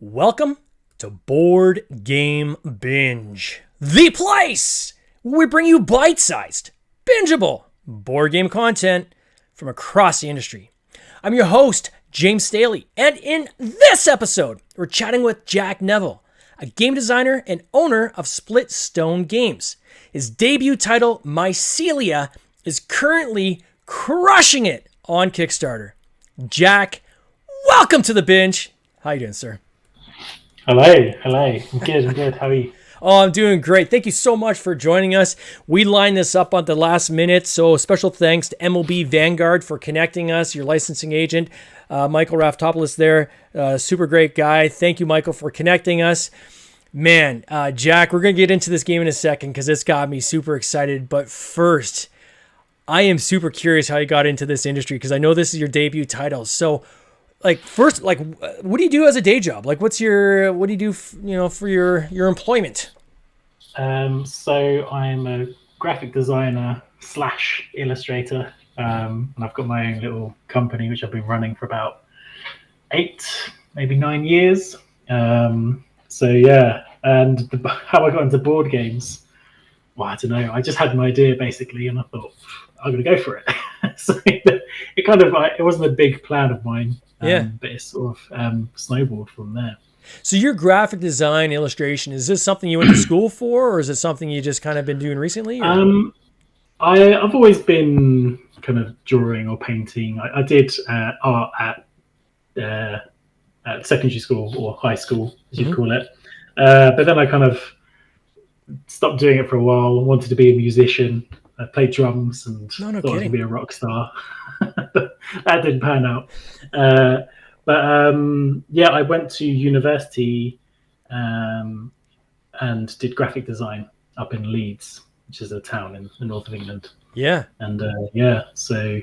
Welcome to Board Game Binge, the place where we bring you bite-sized, bingeable board game content from across the industry. I'm your host, James Staley, and in this episode, we're chatting with Jack Neville, a game designer and owner of Split Stone Games. His debut title, Mycelia, is currently crushing it on Kickstarter. Jack, welcome to the binge. How you doing, sir? Hello. I'm good. How are you? Oh, I'm doing great. Thank you so much for joining us. We lined this up at the last minute, so special thanks to MLB Vanguard for connecting us, your licensing agent, Michael Raftopoulos there, super great guy. Thank you, Michael, for connecting us. Man, Jack, we're going to get into this game in a second because it's got me super excited. But first, I am super curious how you got into this industry because I know this is your debut title. So, first, what do you do as a day job? What do you do, for your employment? So I'm a graphic designer / illustrator, and I've got my own little company which I've been running for about 8, maybe 9 years. So yeah, and how I got into board games, well, I don't know. I just had an idea basically, and I thought I'm gonna go for it. So it kind of it wasn't a big plan of mine. But it's sort of snowballed from there. So your graphic design illustration, is this something you went to school for, or is it something you just kind of been doing recently? I've always been kind of drawing or painting. I did art at secondary school or high school, as you'd call it. But then I kind of stopped doing it for a while and wanted to be a musician. I played drums and thought I was going to be a rock star. That didn't pan out. I went to university and did graphic design up in Leeds, which is a town in the north of England. Yeah. And so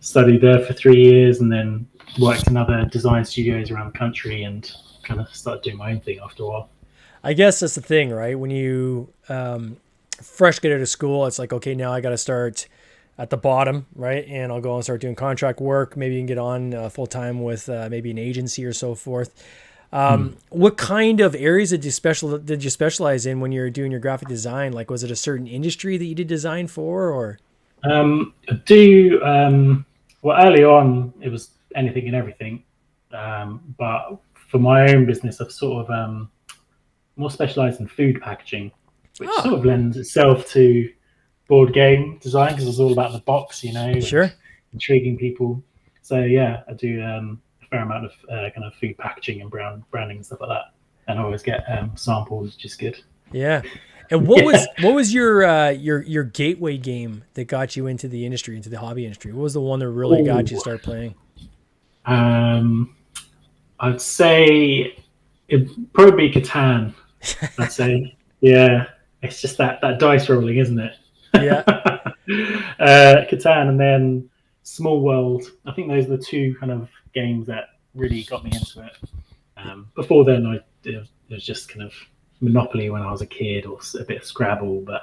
studied there for 3 years and then worked in other design studios around the country and kind of started doing my own thing after a while. I guess that's the thing, right? When you fresh get out of school, it's like, okay, now I got to start at the bottom, right? And I'll go and start doing contract work. Maybe you can get on full time with maybe an agency or so forth. What kind of areas did you specialize in when you were doing your graphic design? Like, was it a certain industry that you did design for, or? Well, early on it was anything and everything. But for my own business, I've sort of more specialized in food packaging, which sort of lends itself to board game design because it's all about the box, Sure. Intriguing people. So yeah, I do a fair amount of kind of food packaging and branding and stuff like that, and I always get samples, which is good. Yeah. And what was your gateway game that got you into the industry, into the hobby industry? What was the one that really got you to start playing? I'd say it'd probably be Catan. I'd say, yeah. It's just that dice rolling, isn't it? Yeah. Catan and then Small World. I think those are the two kind of games that really got me into it. Before then, it was just kind of Monopoly when I was a kid, or a bit of Scrabble. But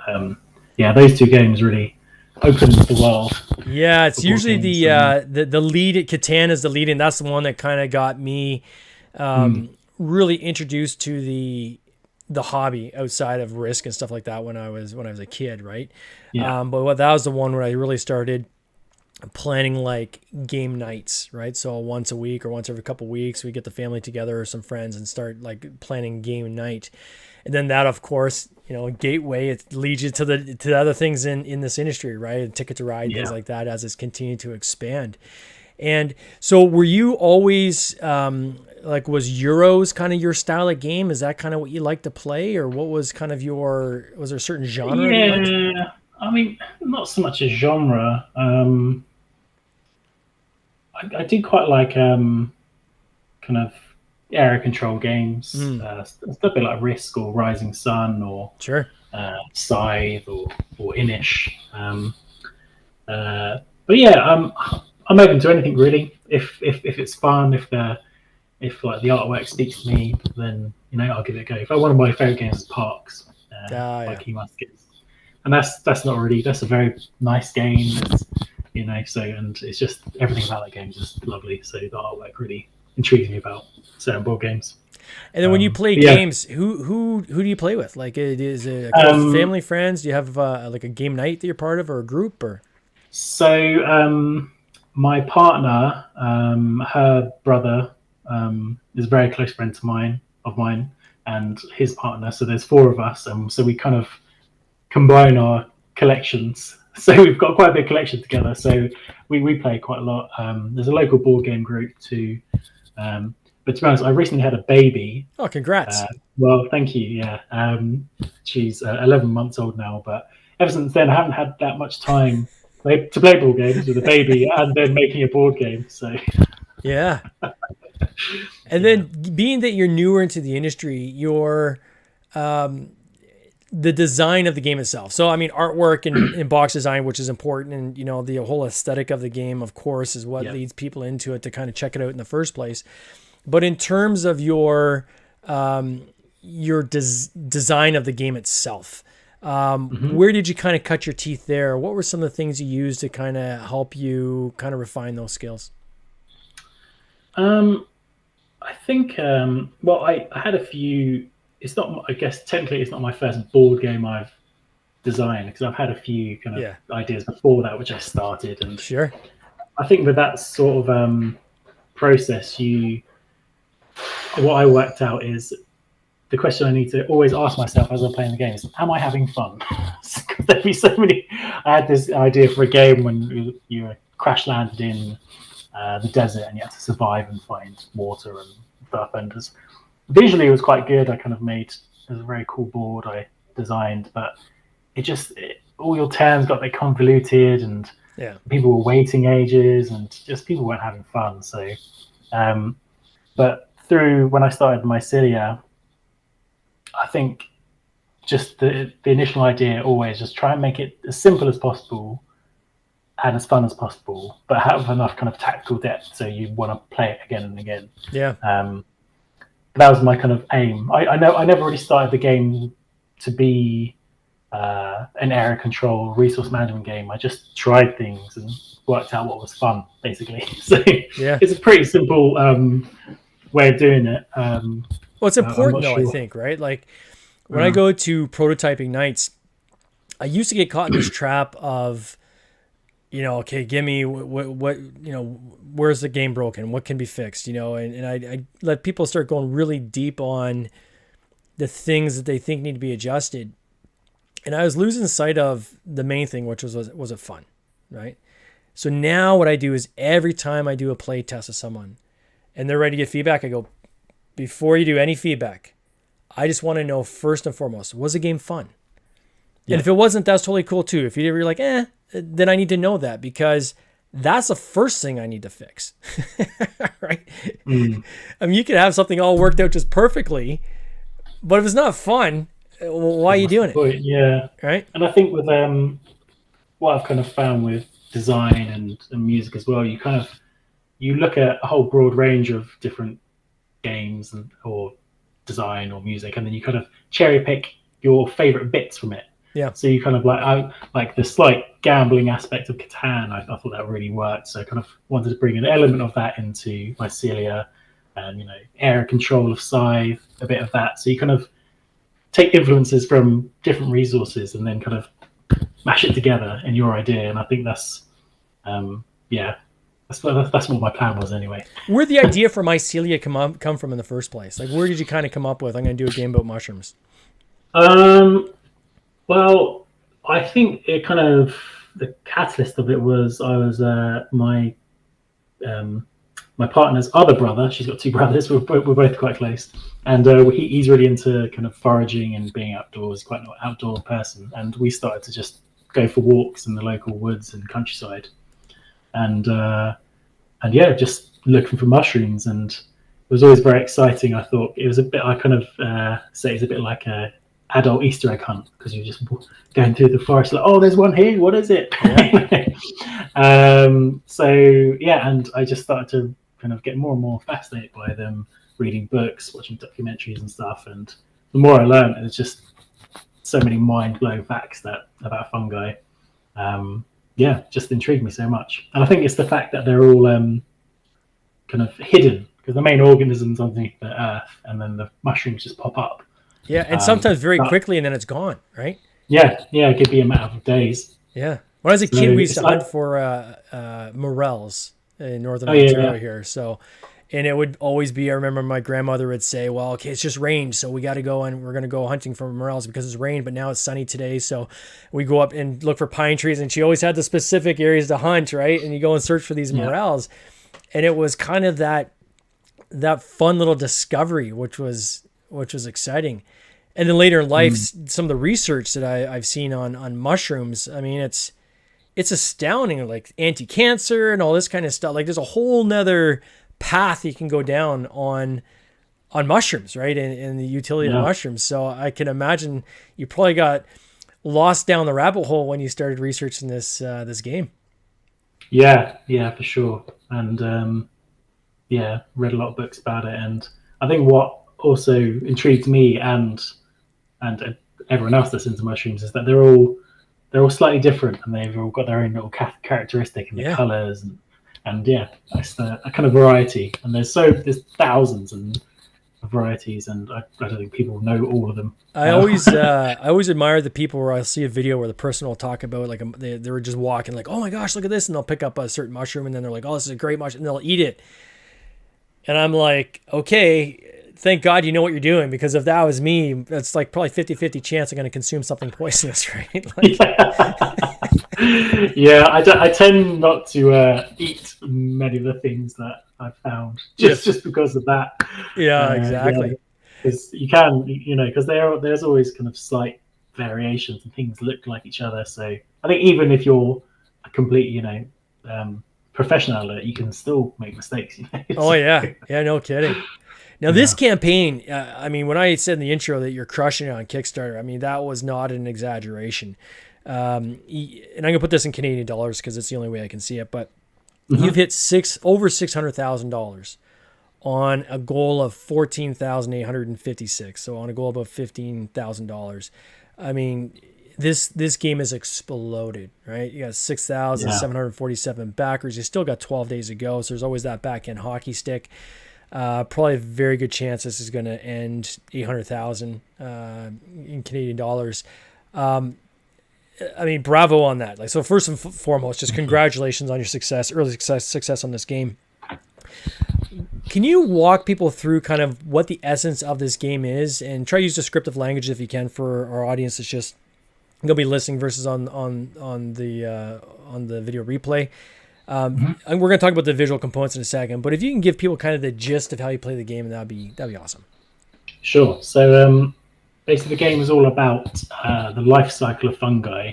those two games really opened the world. Yeah, it's usually the lead at Catan is the lead, and that's the one that kind of got me really introduced to the hobby outside of Risk and stuff like that when I was a kid, right? Yeah. But that was the one where I really started planning like game nights, right? So once a week or once every couple of weeks, we get the family together or some friends and start like planning game night. And then that, of course, gateway, it leads you to the other things in this industry, right? Ticket to Ride, things like that, as it's continued to expand. And so were you always was Euros kind of your style of game? Is that kind of what you like to play, or what was kind of was there a certain genre? Yeah, I mean, not so much a genre. I do quite like kind of area control games, a bit like Risk or Rising Sun or sure, Scythe or Inish. But yeah, I'm open to anything really. If it's fun, if the artwork speaks to me, then I'll give it a go. One of my favorite games is Parks, by Key Muskets, and that's a very nice game. And it's just everything about that game is just lovely. So the artwork really intrigues me about certain board games. And then when you play Yeah. games, who do you play with? Like, is it a close family, friends? Do you have like a game night that you're part of, or a group, or? So my partner, her brother, is a very close friend of mine, and his partner. So there's four of us, and so we kind of combine our collections. So we've got quite a big collection together. So we play quite a lot. There's a local board game group too. But to be honest, I recently had a baby. Oh, congrats! Well, thank you. Yeah, she's 11 months old now, but ever since then, I haven't had that much time to play board games with a baby and then making a board game. So yeah. And then being that you're newer into the industry, you're the design of the game itself. So, I mean, artwork and box design, which is important. And, you know, the whole aesthetic of the game, of course, is what leads people into it to kind of check it out in the first place. But in terms of your design of the game itself, where did you kind of cut your teeth there? What were some of the things you used to kind of help you kind of refine those skills? I think, well, I had a few. It's not, I guess, technically, it's not my first board game I've designed because I've had a few kind of ideas before that, which I started. And sure, I think with that sort of process, what I worked out is the question I need to always ask myself as I'm playing the game is, am I having fun? There'd be so many. I had this idea for a game when you were crash landed in the desert and you had to survive and find water and stuff. And visually, it was quite good. I kind of it was a very cool board I designed, but all your terms got a bit convoluted and people were waiting ages and just people weren't having fun. So, but through when I started Mycelia, I think just the initial idea always just try and make it as simple as possible and as fun as possible, but have enough kind of tactical depth so you want to play it again and again. Yeah. That was my kind of aim. I know I never really started the game to be an area control resource management game. I just tried things and worked out what was fun, basically. So it's a pretty simple way of doing it. Well, it's important though, I think, right? Like when I go to prototyping nights, I used to get caught in this trap of, okay, give me what where's the game broken? What can be fixed? And I let people start going really deep on the things that they think need to be adjusted. And I was losing sight of the main thing, which was it fun, right? So now what I do is every time I do a play test with someone and they're ready to get feedback, I go, before you do any feedback, I just want to know first and foremost, was the game fun? Yeah. And if it wasn't, that's totally cool too. If you're like, then I need to know that because that's the first thing I need to fix, right? I mean, you could have something all worked out just perfectly, but if it's not fun, why are you doing it? Yeah. Right. And I think with what I've kind of found with design and music as well, you look at a whole broad range of different games or design or music, and then you kind of cherry pick your favorite bits from it. Yeah. So you kind of like the slight gambling aspect of Catan. I thought that really worked. So I kind of wanted to bring an element of that into Mycelia, and area control of Scythe, a bit of that. So you kind of take influences from different resources and then kind of mash it together in your idea. And I think that's that's what my plan was anyway. Where'd the idea for Mycelia come from in the first place? Like, where did you kind of come up with, I'm going to do a game about mushrooms? Well, I think it kind of, the catalyst of it was my partner's other brother. She's got two brothers. We're both quite close, and he's really into kind of foraging and being outdoors. Quite an outdoor person, and we started to just go for walks in the local woods and countryside, and just looking for mushrooms. And it was always very exciting. I thought it was a bit. I kind of say it's a bit like a adult Easter egg hunt because you're just going through the forest like, oh, there's one here. What is it? And I just started to kind of get more and more fascinated by them, reading books, watching documentaries and stuff. And the more I learned, it was just so many mind-blowing facts about fungi. Just intrigued me so much. And I think it's the fact that they're all kind of hidden because the main organism's underneath the earth, and then the mushrooms just pop up. Yeah, and sometimes very But quickly, and then it's gone, right? yeah, it could be a matter of days. Yeah. When I was a So kid, we used it's to like, hunt for morels in northern oh yeah, Ontario yeah, here. So, and it would always be, I remember my grandmother would say, well, okay, it's just rained, so we got to go and we're going to go hunting for morels because it's rained, but now it's sunny today. So we go up and look for pine trees, and she always had the specific areas to hunt, right? And you go and search for these morels. And it was kind of that fun little discovery, which was exciting. And then later in life, some of the research that I've seen on mushrooms, I mean, it's astounding, like anti-cancer and all this kind of stuff. Like there's a whole nother path you can go down on mushrooms, right? And the utility of mushrooms. So I can imagine you probably got lost down the rabbit hole when you started researching this game. yeah, for sure. And read a lot of books about it. And I think what also intrigued me and everyone else that's into mushrooms is that they're all slightly different, and they've all got their own little characteristic and the colors and that's a kind of variety. And there's thousands and varieties, and I don't think people know all of them. I always admire the people where I'll see a video where the person will talk about like they were just walking like, oh my gosh, look at this, and they'll pick up a certain mushroom, and then they're like, oh, this is a great mushroom, and they'll eat it. And I'm like, okay, thank God you know what you're doing, because if that was me, that's like probably 50-50 chance I'm going to consume something poisonous, right? Like, I tend not to eat many of the things that I've found just because of that. Yeah, exactly. Because you can, because there's always kind of slight variations and things look like each other. So I think even if you're a complete, professional at it, you can still make mistakes. Oh yeah, no kidding. Now this campaign, I mean, when I said in the intro that you're crushing it on Kickstarter, I mean that was not an exaggeration. And I'm gonna put this in Canadian dollars because it's the only way I can see it. But you've hit over $600,000 on a goal of $14,856. So on a goal of about $15,000. I mean, this game has exploded, right? You got 6,747 backers. You still got 12 days to go, so there's always that back end hockey stick. Probably a very good chance this is going to end 800,000 in Canadian dollars. I mean, bravo on that. Like, so first and foremost, just congratulations on your early success on this game. Can you walk people through kind of what the essence of this game is, and try to use descriptive language if you can for our audience that's just gonna be listening versus on the video replay. And we're gonna talk about the visual components in a second, but if you can give people kind of the gist of how you play the game, that'd be awesome. Sure. So basically, the game is all about the life cycle of fungi.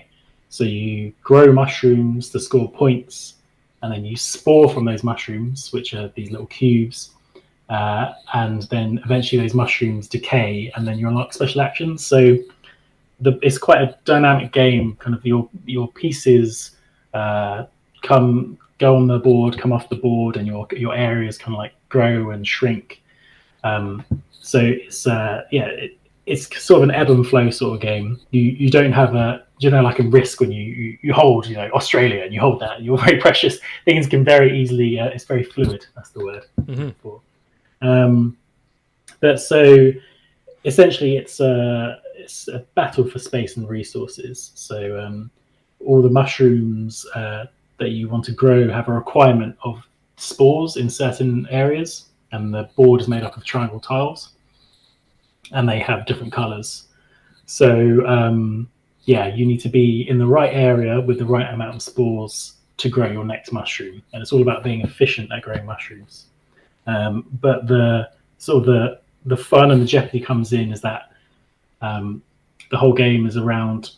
So you grow mushrooms to score points, and then you spore from those mushrooms, which are these little cubes, and then eventually those mushrooms decay, and then you unlock special actions. So it's quite a dynamic game. Kind of your pieces go on the board, come off the board, and your areas kind of like grow and shrink. So it's sort of an ebb and flow sort of game. You don't have like a risk when you hold Australia and you hold that. You're very precious. Things can very easily. It's very fluid. That's the word. But so essentially, it's a battle for space and resources. So all the mushrooms that you want to grow have a requirement of spores in certain areas, and the board is made up of triangle tiles, and they have different colors. So you need to be in the right area with the right amount of spores to grow your next mushroom, and it's all about being efficient at growing mushrooms. But the fun and the jeopardy comes in is that the whole game is around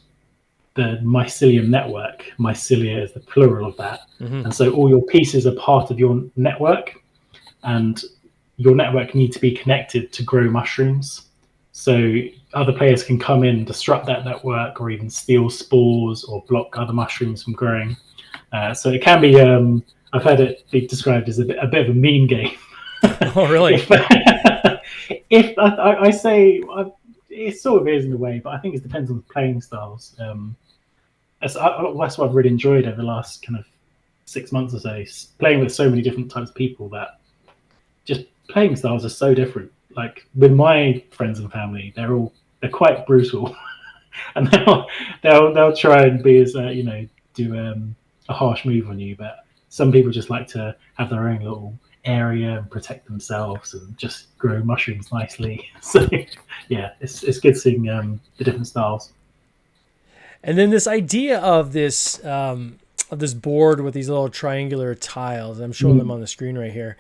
the mycelium network. Mycelia is the plural of that. And so all your pieces are part of your network, and your network needs to be connected to grow mushrooms. So other players can come in, disrupt that network, or even steal spores or block other mushrooms from growing. So it can be, I've heard it be described as a bit of a meme game. Oh, really? if I say it sort of is in a way, but I think it depends on the playing styles. That's what I've really enjoyed over the last kind of 6 months or so, playing with so many different types of people that just playing styles are so different. Like with my friends and family, they're quite brutal, and they'll try and be as do a harsh move on you. But some people just like to have their own little area and protect themselves and just grow mushrooms nicely. So yeah, it's good seeing the different styles. And then this idea of this board with these little triangular tiles. I'm showing them on the screen right here.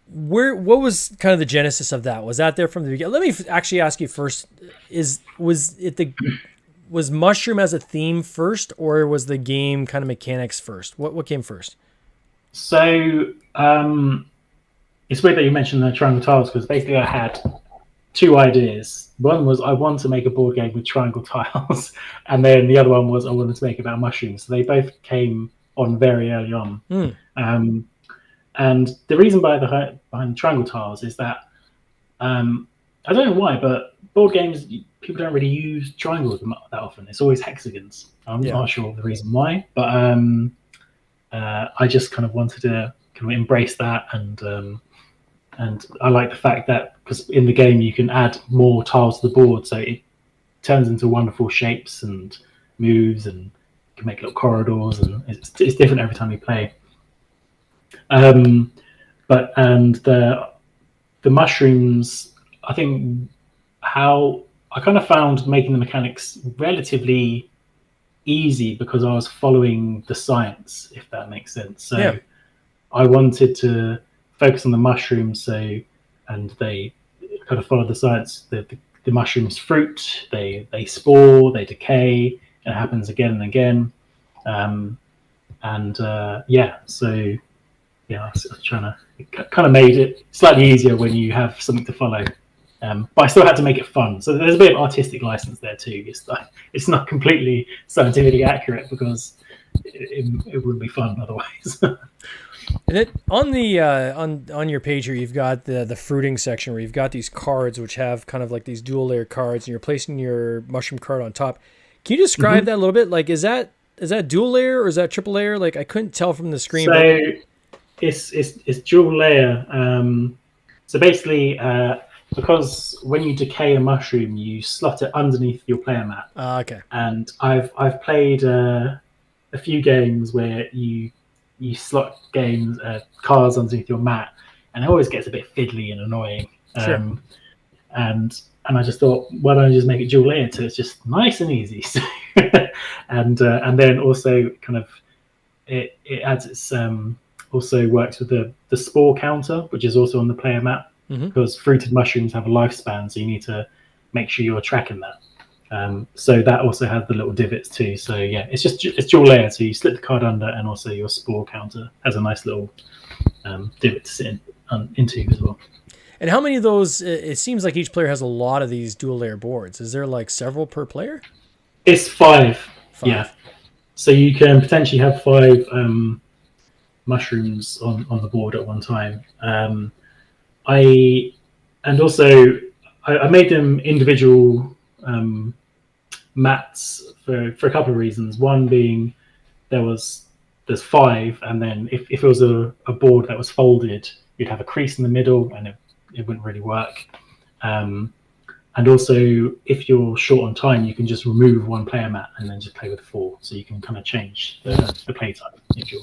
What was kind of the genesis of that? Was that there from the beginning? Let me actually ask you first: was mushroom as a theme first, or was the game kind of mechanics first? What came first? So it's weird that you mentioned the triangle tiles because basically I had two ideas. One was I wanted to make a board game with triangle tiles, and then the other one was I wanted to make it about mushrooms. So they both came on very early on. And the reason behind the triangle tiles is that I don't know why, but board games people don't really use triangles that often. It's always hexagons. I'm not sure the reason why, but I just kind of wanted to kind of embrace that, and I like the fact that because in the game you can add more tiles to the board, so it turns into wonderful shapes and moves, and you can make little corridors, and it's different every time you play. But the mushrooms, I think how I kind of found making the mechanics relatively easy because I was following the science, if that makes sense. So I wanted to focus on the mushrooms, and they kind of follow the science. The mushrooms fruit, they spore, they decay, and it happens again and again. I was trying to kind of made it slightly easier when you have something to follow. But I still had to make it fun. So there's a bit of artistic license there too. It's not completely scientifically accurate because it wouldn't be fun otherwise. And it, on the on your page here, you've got the fruiting section where you've got these cards which have kind of like these dual layer cards, and you're placing your mushroom card on top. Can you describe that a little bit? Like, is that dual layer or is that triple layer? Like, I couldn't tell from the screen. So it's dual layer. So basically, because when you decay a mushroom, you slot it underneath your player mat. Okay. And I've played a few games where you slot cards underneath your mat, and it always gets a bit fiddly and annoying. Sure. And I just thought, why don't I just make it dual layer so it's just nice and easy. and then also kind of it adds its also works with the spore counter, which is also on the player mat, because fruited mushrooms have a lifespan, so you need to make sure you're tracking that. So that also has the little divots too. So yeah, it's dual layer. So you slip the card under, and also your spore counter has a nice little divot to sit into as well. And how many of those? It seems like each player has a lot of these dual layer boards. Is there like several per player? It's five. Yeah. So you can potentially have 5 mushrooms on the board at one time. I made them individual mats for a couple of reasons. One being there's 5, and then if it was a board that was folded, you'd have a crease in the middle, and it wouldn't really work. And also, if you're short on time, you can just remove one player mat and then just play with 4. So you can kind of change the play time if you're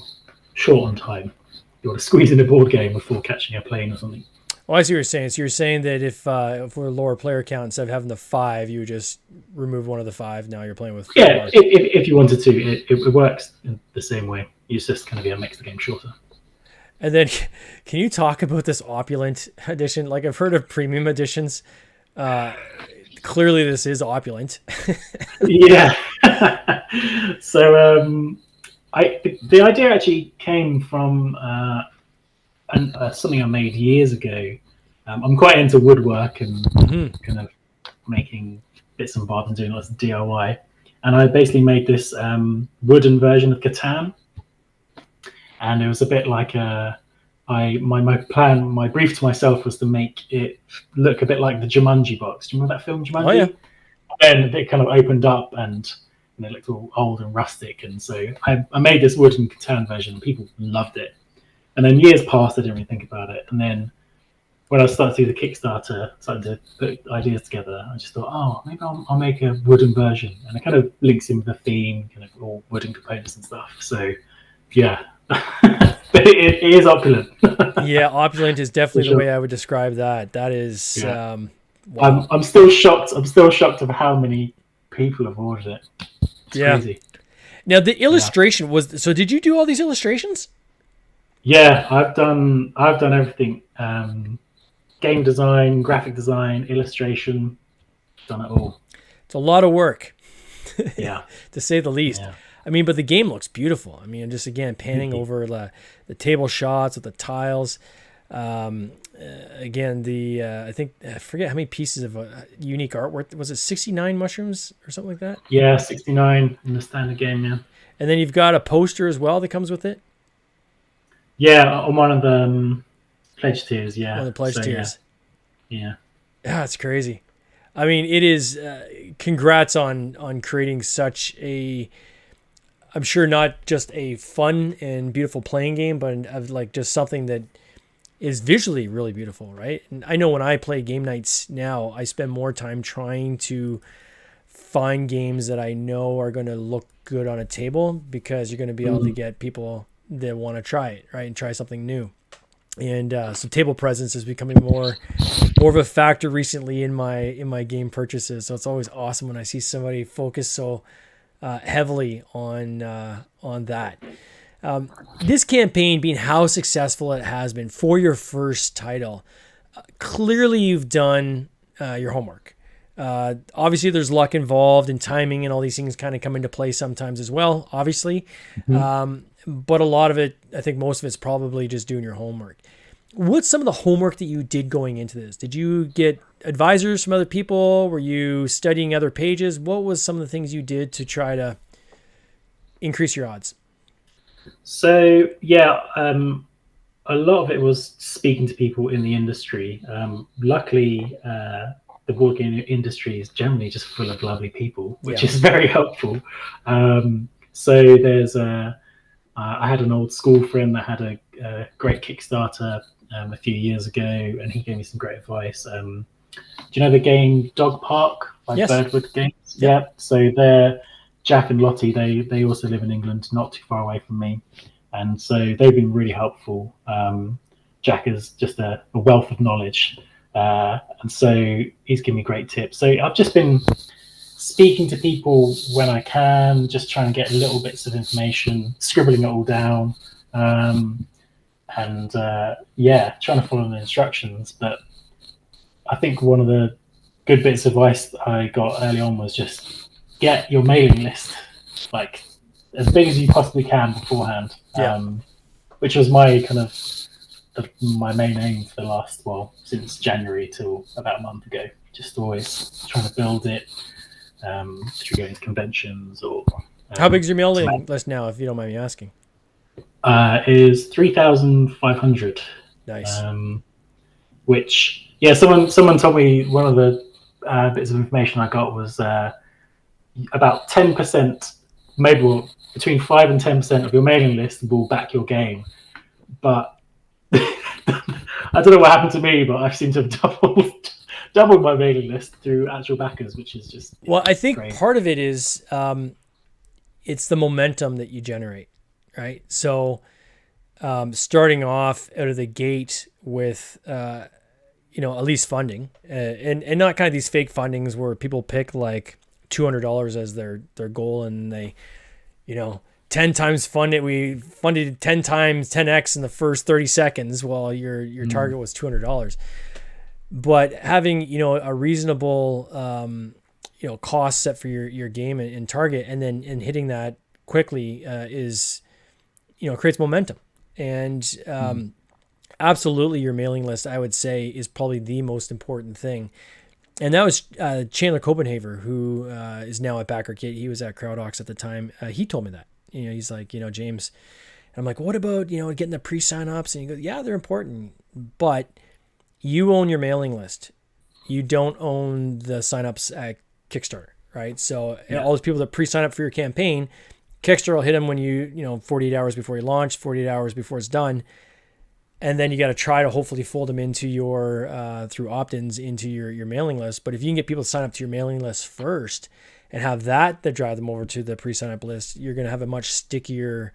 short on time. You want to squeeze in a board game before catching a plane or something. Well, I see what you're saying. So you're saying that if we're lower player count, instead of having the 5, you would just remove one of the 5. Now you're playing with 4. Yeah, if you wanted to, it works in the same way. You just kind of makes the game shorter. And then, can you talk about this opulent edition? Like, I've heard of premium editions. Clearly, this is opulent. Yeah. So the idea actually came from something I made years ago. I'm quite into woodwork and kind of making bits and bobs and doing lots of DIY. And I basically made this wooden version of Catan. And it was a bit like my brief to myself was to make it look a bit like the Jumanji box. Do you remember that film, Jumanji? Oh, yeah. And it kind of opened up, and it looked all old and rustic. And so I made this wooden Catan version. People loved it. And then years passed, I didn't really think about it. And then when I started to do the Kickstarter, started to put ideas together, I just thought, oh, maybe I'll make a wooden version. And it kind of links in with the theme, kind of all wooden components and stuff. So, yeah. But it is opulent. Yeah, opulent is definitely sure. the way I would describe that. That is, Yeah. wow. I'm still shocked. I'm still shocked of how many people have ordered it. It's crazy. Now the illustration was, so did you do all these illustrations? Yeah, I've done everything. Game design, graphic design, illustration, done it all. It's a lot of work. Yeah. To say the least. Yeah. I mean, but the game looks beautiful. I mean, just again, panning over the table shots with the tiles. Again, I think, I forget how many pieces of unique artwork. Was it 69 mushrooms or something like that? Yeah, 69 in the standard game, yeah. And then you've got a poster as well that comes with it? Yeah, on one of the pledge tiers, yeah. One of the pledge tiers. Yeah. Yeah, it's crazy. I mean, it is, congrats on creating such a, I'm sure not just a fun and beautiful playing game, but of like just something that is visually really beautiful, right? And I know when I play game nights now, I spend more time trying to find games that I know are going to look good on a table, because you're going to be able to get people that want to try it, right? And try something new. And so table presence is becoming more of a factor recently in my game purchases. So it's always awesome when I see somebody focus so heavily on that. This campaign, being how successful it has been for your first title, clearly you've done your homework. Obviously, there's luck involved, and timing and all these things kind of come into play sometimes as well, obviously. But a lot of it, I think most of it's probably just doing your homework. What's some of the homework that you did going into this? Did you get advisors from other people? Were you studying other pages? What was some of the things you did to try to increase your odds? So, yeah, a lot of it was speaking to people in the industry. Luckily, the board game industry is generally just full of lovely people, which is very helpful. So there's I had an old school friend that had a great Kickstarter a few years ago, and he gave me some great advice. Do you know the game Dog Park by Birdwood Games? Yeah. So they're Jack and Lottie. They also live in England, not too far away from me, and so they've been really helpful. Jack is just a wealth of knowledge, and so he's given me great tips. So I've just been speaking to people when I can, just trying to get little bits of information, scribbling it all down, and trying to follow the instructions. But I think one of the good bits of advice I got early on was just get your mailing list like as big as you possibly can beforehand, which was my kind of my main aim for the last, since January till about a month ago. Just always trying to build it through going to conventions or. How big is your mailing list now, if you don't mind me asking? Is 3,500. Nice. Which, someone told me one of the bits of information I got was about 10%, maybe between 5 and 10% of your mailing list will back your game. But I don't know what happened to me, but I seem to have doubled my mailing list through actual backers, which is just I think great. Part of it is it's the momentum that you generate, right? So starting off out of the gate with at least funding, and not kind of these fake fundings where people pick like $200 as their goal, and they 10 times funded. We funded 10 times 10x in the first 30 seconds while your target was $200. But having, a reasonable, cost set for your game and target, and then hitting that quickly is, creates momentum. And absolutely your mailing list, I would say, is probably the most important thing. And that was Chandler Copenhaver, who is now at Backer Kit. He was at CrowdOx at the time. He told me that. He's like, James. And I'm like, what about, getting the pre-sign-ups? And he goes, yeah, they're important. But you own your mailing list. You don't own the signups at Kickstarter, right? So all those people that pre-sign up for your campaign, Kickstarter will hit them when 48 hours before you launch, 48 hours before it's done. And then you got to try to hopefully fold them into your, through opt-ins into your mailing list. But if you can get people to sign up to your mailing list first and have that drive them over to the pre-sign up list, you're going to have a much stickier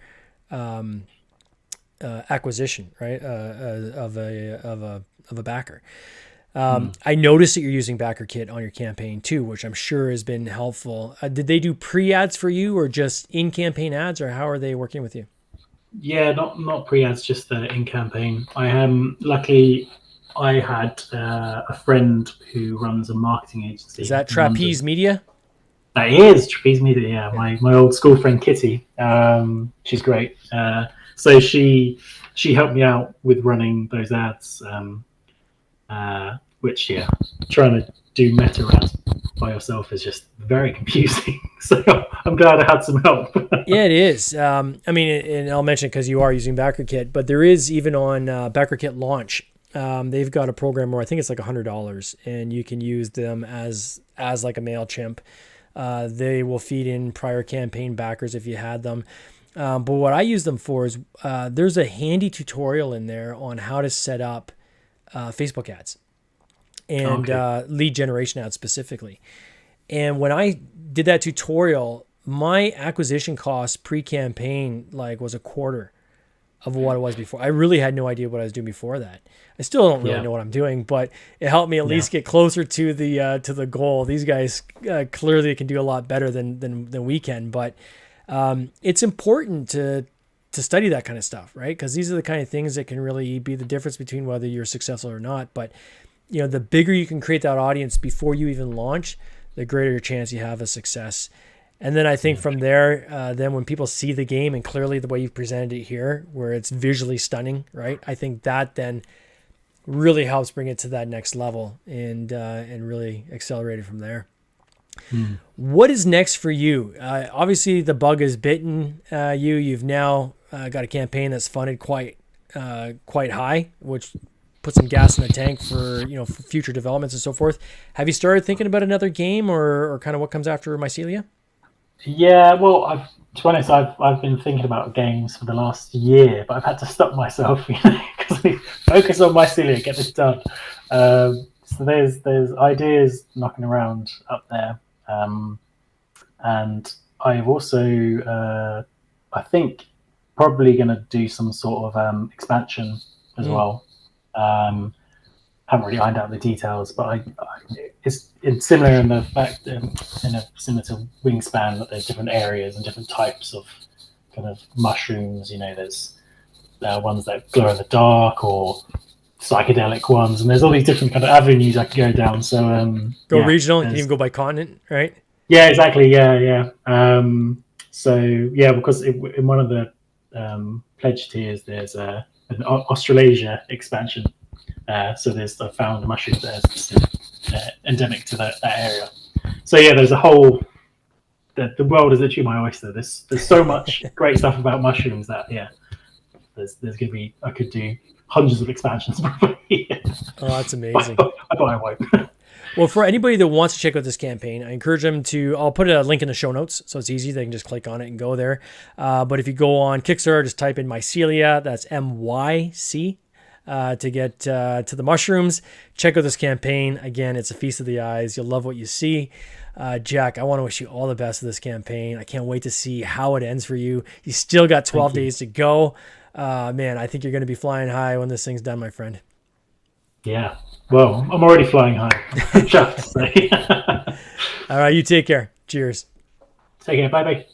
acquisition, right? Of a backer. I noticed that you're using BackerKit on your campaign too, which I'm sure has been helpful. Did they do pre-ads for you or just in-campaign ads, or how are they working with you? Yeah, not pre-ads, just the in-campaign. I am luckily I had a friend who runs a marketing agency. Is that Trapeze Media? That is Trapeze Media. Yeah, my old school friend Kitty. She's great. So she helped me out with running those ads. Which trying to do meta ads by yourself is just very confusing. So I'm glad I had some help. Yeah, it is. I mean, and I'll mention it because you are using BackerKit, but there is even on BackerKit Launch. They've got a program where I think it's like $100, and you can use them as like a MailChimp. They will feed in prior campaign backers if you had them. But what I use them for is there's a handy tutorial in there on how to set up Facebook ads and lead generation ads specifically. And when I did that tutorial, my acquisition cost pre-campaign was a quarter of what it was before. I really had no idea what I was doing before that. I still don't really know what I'm doing, but it helped me at least get closer to the goal. These guys clearly can do a lot better than we can, but it's important to study that kind of stuff, right? Because these are the kind of things that can really be the difference between whether you're successful or not. But the bigger you can create that audience before you even launch, the greater your chance you have of success. And then I think from there, then when people see the game and clearly the way you've presented it here, where it's visually stunning, right? I think that then really helps bring it to that next level and really accelerate it from there. What is next for you? Obviously, the bug has bitten you. You've now got a campaign that's funded quite high, which puts some gas in the tank for for future developments and so forth. Have you started thinking about another game or kind of what comes after Mycelia? Yeah, well, to be honest, I've been thinking about games for the last year, but I've had to stop myself because we focus on Mycelia, get this done. So there's ideas knocking around up there. And I've also, I think, probably going to do some sort of expansion as well. Haven't really ironed out the details, but it's similar in the fact, similar to Wingspan, that there's different areas and different types of kind of mushrooms. There's ones that glow in the dark or psychedelic ones, and there's all these different kind of avenues I could go down. So regional. You can even go by continent, right? Yeah, exactly. Yeah. Because in one of the pledge tiers, there's an Australasia expansion. So I found mushrooms that are endemic to that area. So there's a whole. The world is literally my oyster. There's so much great stuff about mushrooms that there's gonna be. I could do hundreds of expansions probably. Oh, that's amazing. But I won't. Well, for anybody that wants to check out this campaign, I encourage them to, I'll put a link in the show notes, so it's easy. They can just click on it and go there. But if you go on Kickstarter, just type in Mycelia, that's MYC, to get to the mushrooms. Check out this campaign. Again, it's a feast of the eyes. You'll love what you see. Jack, I want to wish you all the best of this campaign. I can't wait to see how it ends for you. You still got 12 days to go. Man, I think you're going to be flying high when this thing's done, my friend. Yeah. Well, I'm already flying high. Just to say. All right, you take care. Cheers. Take care. Bye-bye.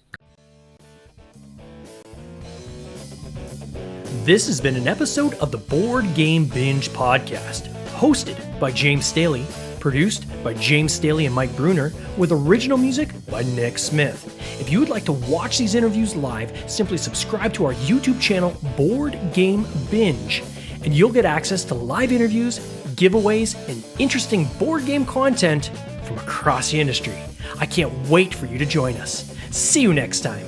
This has been an episode of the Board Game Binge podcast, hosted by James Staley, produced by James Staley and Mike Bruner, with original music by Nick Smith. If you would like to watch these interviews live, simply subscribe to our YouTube channel, Board Game Binge, and you'll get access to live interviews, giveaways, and interesting board game content from across the industry. I can't wait for you to join us. See you next time.